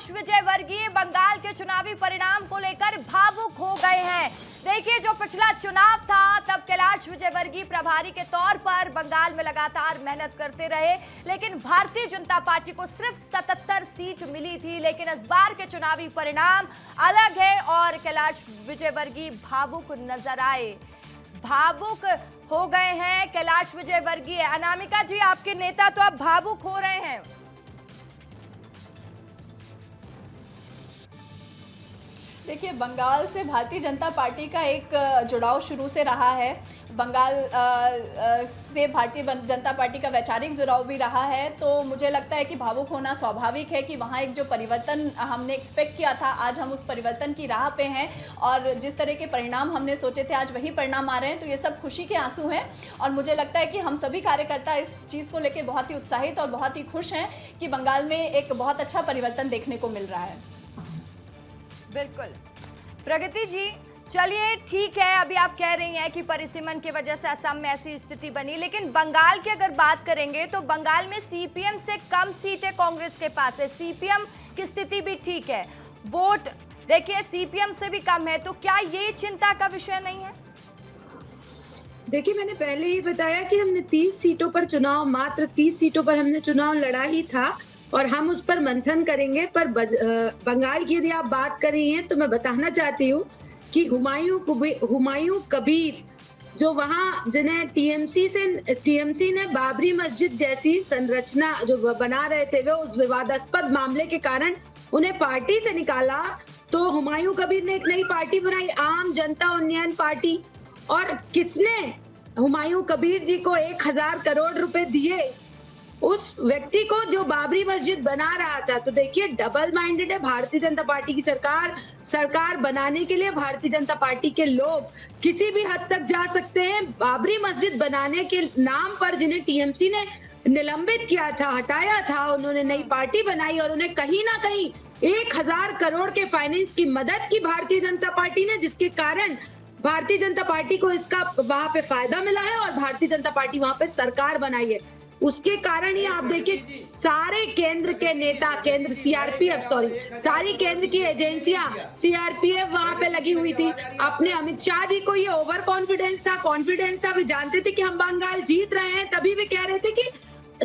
कैलाश विजयवर्गीय बंगाल के चुनावी परिणाम को लेकर भावुक हो गए हैं। देखिए, जो पिछला चुनाव था तब कैलाश विजयवर्गीय प्रभारी के तौर पर बंगाल में लगातार मेहनत करते रहे, लेकिन भारतीय जनता पार्टी को सिर्फ 77 सीट मिली थी। लेकिन इस बार के चुनावी परिणाम अलग है और कैलाश विजयवर्गीय भावुक नजर आए, भावुक हो गए हैं कैलाश विजयवर्गीय। अनामिका जी, आपके नेता तो अब भावुक हो रहे हैं। देखिए, बंगाल से भारतीय जनता पार्टी का एक जुड़ाव शुरू से रहा है। बंगाल से भारतीय जनता पार्टी का वैचारिक जुड़ाव भी रहा है, तो मुझे लगता है कि भावुक होना स्वाभाविक है कि वहाँ एक जो परिवर्तन हमने एक्सपेक्ट किया था, आज हम उस परिवर्तन की राह पे हैं और जिस तरह के परिणाम हमने सोचे थे आज वही परिणाम आ रहे हैं, तो ये सब खुशी के आंसू हैं। और मुझे लगता है कि हम सभी कार्यकर्ता इस चीज़ को लेकर बहुत ही उत्साहित और बहुत ही खुश हैं कि बंगाल में एक बहुत अच्छा परिवर्तन देखने को मिल रहा है। बिल्कुल प्रगति जी, चलिए ठीक है, अभी आप कह रही हैं कि परिसीमन की वजह से असम में ऐसी स्थिति बनी, लेकिन बंगाल की अगर बात करेंगे तो बंगाल में सीपीएम से कम सीटें कांग्रेस के पास है। सीपीएम की स्थिति भी ठीक है, वोट देखिए सीपीएम से भी कम है, तो क्या ये चिंता का विषय नहीं है? देखिए, मैंने पहले ही बताया कि हमने 30 सीटों पर चुनाव, मात्र 30 सीटों पर हमने चुनाव लड़ा ही था और हम उस पर मंथन करेंगे। पर बंगाल की यदि आप बात कर रही हैं तो मैं बताना चाहती हूँ कि हुमायूं कबीर जो वहाँ जिन्हें टीएमसी ने बाबरी मस्जिद जैसी संरचना जो बना रहे थे, वे उस विवादास्पद मामले के कारण उन्हें पार्टी से निकाला, तो हुमायूं कबीर ने एक नई पार्टी बनाई, आम जनता उन्नयन पार्टी। और किसने हुमायूं कबीर जी को 1000 करोड़ रुपए दिए? उस व्यक्ति को जो बाबरी मस्जिद बना रहा था। तो देखिए, डबल माइंडेड है भारतीय जनता पार्टी की सरकार बनाने के लिए भारतीय जनता पार्टी के लोग किसी भी हद तक जा सकते हैं। बाबरी मस्जिद बनाने के नाम पर जिन्हें टीएमसी ने निलंबित किया था, हटाया था, उन्होंने नई पार्टी बनाई और उन्हें कहीं ना कहीं 1000 करोड़ के फाइनेंस की मदद की भारतीय जनता पार्टी ने, जिसके कारण भारतीय जनता पार्टी को इसका वहां पे फायदा मिला है और भारतीय जनता पार्टी वहां पे सरकार बनाई है। उसके कारण ही आप देखिए, सारे केंद्र के नेता, सारी केंद्र की एजेंसियां, सीआरपीएफ वहां पे लगी हुई थी। अपने अमित शाह जी को ये ओवर कॉन्फिडेंस था, वे जानते थे कि हम बंगाल जीत रहे हैं, तभी वे कह रहे थे कि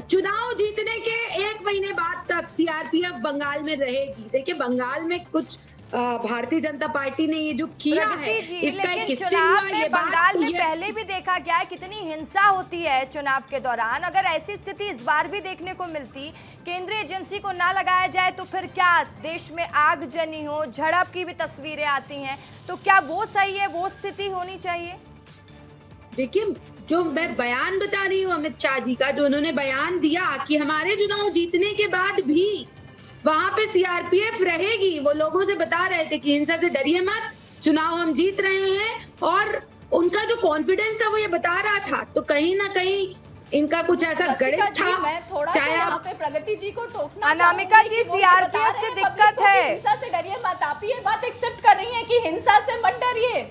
चुनाव जीतने के 1 महीने बाद तक सीआरपीएफ बंगाल में रहेगी। देखिए, बंगाल में कुछ भारतीय जनता पार्टी ने ये जो किया है, इसका एक चुनाव में बंगाल में पहले भी देखा गया है कितनी हिंसा होती है चुनाव के दौरान। अगर ऐसी स्थिति इस बार भी देखने को मिलती, केंद्रीय एजेंसी को ना लगाया जाए तो फिर क्या देश में आगजनी हो, झड़प की भी तस्वीरें आती हैं, तो क्या वो सही है? वो स्थिति होनी चाहिए? देखिए, जो मैं बयान बता रही हूँ अमित शाह जी का, जो उन्होंने बयान दिया कि हमारे चुनाव जीतने के बाद भी वहां पे सीआरपीएफ रहेगी, वो लोगों से बता रहे थे कि हिंसा से डरिए मत, चुनाव हम जीत रहे हैं, और उनका जो कॉन्फिडेंस था वो ये बता रहा था। तो कहीं ना कहीं इनका कुछ ऐसा गणित था। मैं थोड़ा सा यहाँ पे प्रगति जी को टोकना अनामिका जी, सीआरपीएफ से दिक्कत है, हिंसा से डरिए मत। आप ये बात एक्सेप्ट कर रही हैं कि हिंसा से मत डरिए,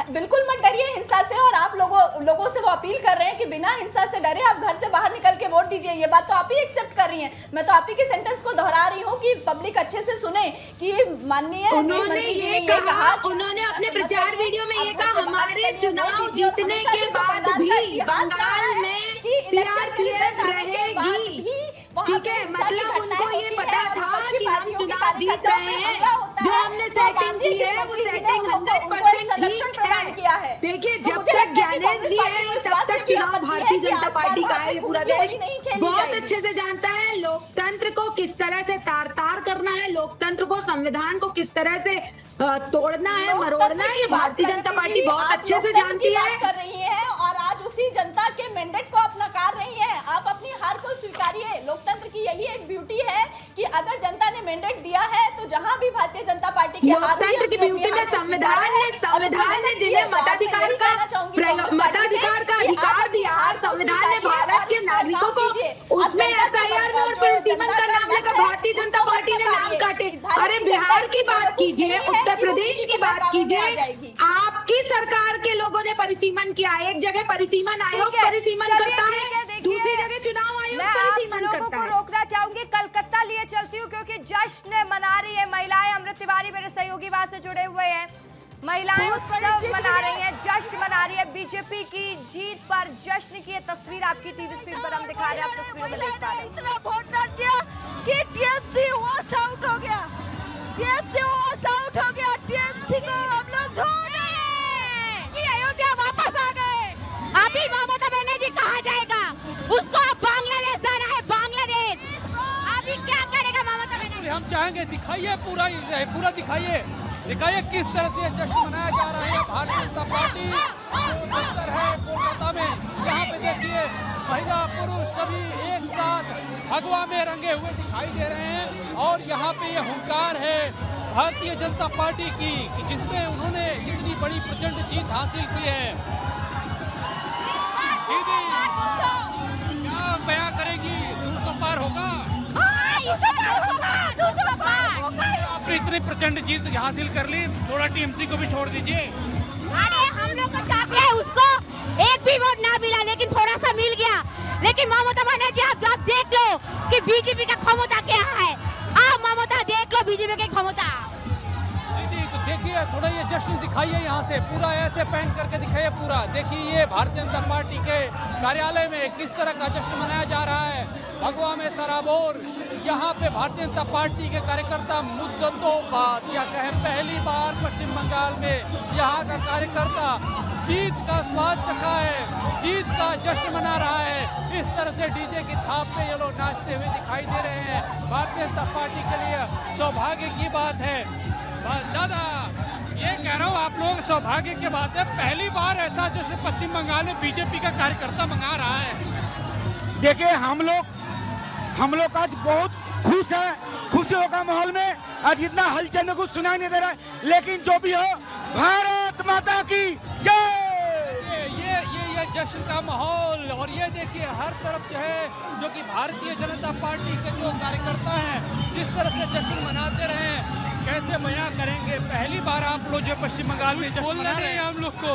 बिल्कुल मत डरिए हिंसा से, और आप लोगों से वो अपील कर रहे हैं कि बिना हिंसा से डरे आप घर से बाहर निकल के वोट दीजिए। ये बात तो आप ही एक्सेप्ट कर रही हैं। मैं तो आप ही के सेंटेंस को दोहरा रही हूँ कि पब्लिक अच्छे से सुने कि माननीय उन्होंने ये कहा, उन्होंने अपने प्रचार वीडियो में ये कहा, हमारे चुनाव जीतने के बाद भी बंगाल में सीआरपीएफ रहेगी। ठीक है, मतलब उनको ये पता था कि हम चुनाव जीत रहे हैं, जो हमने सेटिंग की है वो सेटिंग 100% ठीक है। देखिए, जब तक ज्ञानेश जी है तब तक चुनाव भारतीय जनता पार्टी का है। पूरा देश बहुत अच्छे से जानता है लोकतंत्र को किस तरह से तार तार करना है, लोकतंत्र को, संविधान को किस तरह से तोड़ना है, मरोड़ना है, ये भारतीय जनता पार्टी बहुत अच्छे से जानती है। कर रही है और आज उसी जनता के मैंडेट को आप नकार रही है। आप अपनी हार को स्वीकारिए। लोकतंत्र की यही एक ब्यूटी है कि अगर जनता ने मैंडेट दिया है तो जहां भी भारतीय जनता पार्टी के लोकतंत्र की ब्यूटी में संविधान ने जिन्हें मताधिकार का अधिकार दिया, संविधान ने भारत के नागरिकों को उसमें एसआईआर में और परिसीमन का नाम लेकर भारतीय जनता पार्टी ने नाम काटे। अरे बिहार की बात कीजिए, उत्तर प्रदेश की बात कीजिए, आपकी सरकार के लोगों ने परिसीमन किया। एक जगह परिसीमन आयोग परिसीमन करता है, दूसरी जगह चुनाव आयोग परिसीमन करता है। रोकना चाहूंगी, कलकत्ता लिए चलती हूँ क्योंकि जस्ट जानकारी मेरे सहयोगी वहां से जुड़े हुए हैं। महिलाएं उत्सव मना रही हैं, जश्न मना रही है बीजेपी की जीत पर। जश्न की ये तस्वीर आपकी टीवी स्क्रीन पर हम दिखा रहे हैं, आप तस्वीरों में देख पा रहे हैं। इतना वोट दिया कि टीएमसी वॉश आउट हो गया, टीएमसी वॉश आउट हो गया। टीएमसी को हम लोग ढूंढ रहे हैं। अयोध्या वापस आ गए। अभी ममता बनर्जी कहाँ जाएगा? उसको अब बांग्लादेश जाना है, बांग्लादेश। अभी क्या करेगा ममता बनर्जी? हम चाहेंगे दिखाइए, पूरा दिखाइए किस तरह से जश्न मनाया जा रहा है। भारतीय जनता पार्टी दफ्तर है कोलकाता में, यहाँ पे देखिए महिला पुरुष सभी एक साथ भगवा में रंगे हुए दिखाई दे रहे हैं। और यहाँ पे ये हुंकार है भारतीय जनता पार्टी की कि जिसमें उन्होंने इतनी बड़ी प्रचंड जीत हासिल की है। दीदी क्या बयां करेगी? 200 पार होगा? आपने इतनी प्रचंड जीत हासिल कर ली, थोड़ा टीएमसी को भी छोड़ दीजिए। अरे हम लोग को चाहते हैं उसको एक भी वोट ना मिला, लेकिन थोड़ा सा मिल गया। लेकिन ममता बनर्जी आप देख लो कि बीजेपी का क्षमता क्या है। आप ममता देख लो बीजेपी की क्षमता। दीदी तो देखिए थोड़ा ये जश्न दिखाइए, यहाँ से पूरा ऐसे पैन करके दिखाइए पूरा। देखिए ये भारतीय जनता पार्टी के कार्यालय में किस तरह का जश्न मनाया जा रहा है, भगवा में सराबोर। यहाँ पे भारतीय जनता पार्टी के कार्यकर्ता मुद्दतों बाद या कहें पहली बार पश्चिम बंगाल में यहाँ का कार्यकर्ता जीत का स्वाद चखा है, जीत का जश्न मना रहा है। इस तरह से डीजे की थाप पे ये लोग नाचते हुए दिखाई दे रहे हैं। भारतीय जनता पार्टी के लिए सौभाग्य की बात है। दादा ये कह रहा हूँ आप लोग सौभाग्य की बात है, पहली बार ऐसा जश्न पश्चिम बंगाल में बीजेपी का कार्यकर्ता मना रहा है। देखिए हम लोग आज बहुत खुश है, खुशियों का माहौल में आज इतना हलचल में कुछ सुनाई नहीं दे रहा है, लेकिन जो भी हो भारत माता की जय। ये जश्न का माहौल, और ये देखिए हर तरफ जो है जो कि भारतीय जनता पार्टी के जो कार्यकर्ता हैं जिस तरह से जश्न मनाते रहे, कैसे बयां करेंगे। पहली बार आप लोग जो पश्चिम बंगाल में जश्न मना रहे हैं, हम लोग को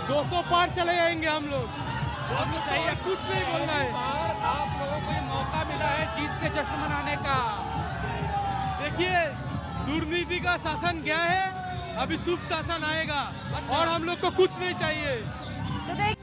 200 पार चले जाएंगे हम लोग। सही है, कुछ नहीं बोलना है। आप लोगों को मौका मिला है जीत के जश्न मनाने का। देखिए दुर्नीति का शासन गया है, अभी शुभ शासन आएगा और हम लोग को कुछ नहीं चाहिए। तो देखिए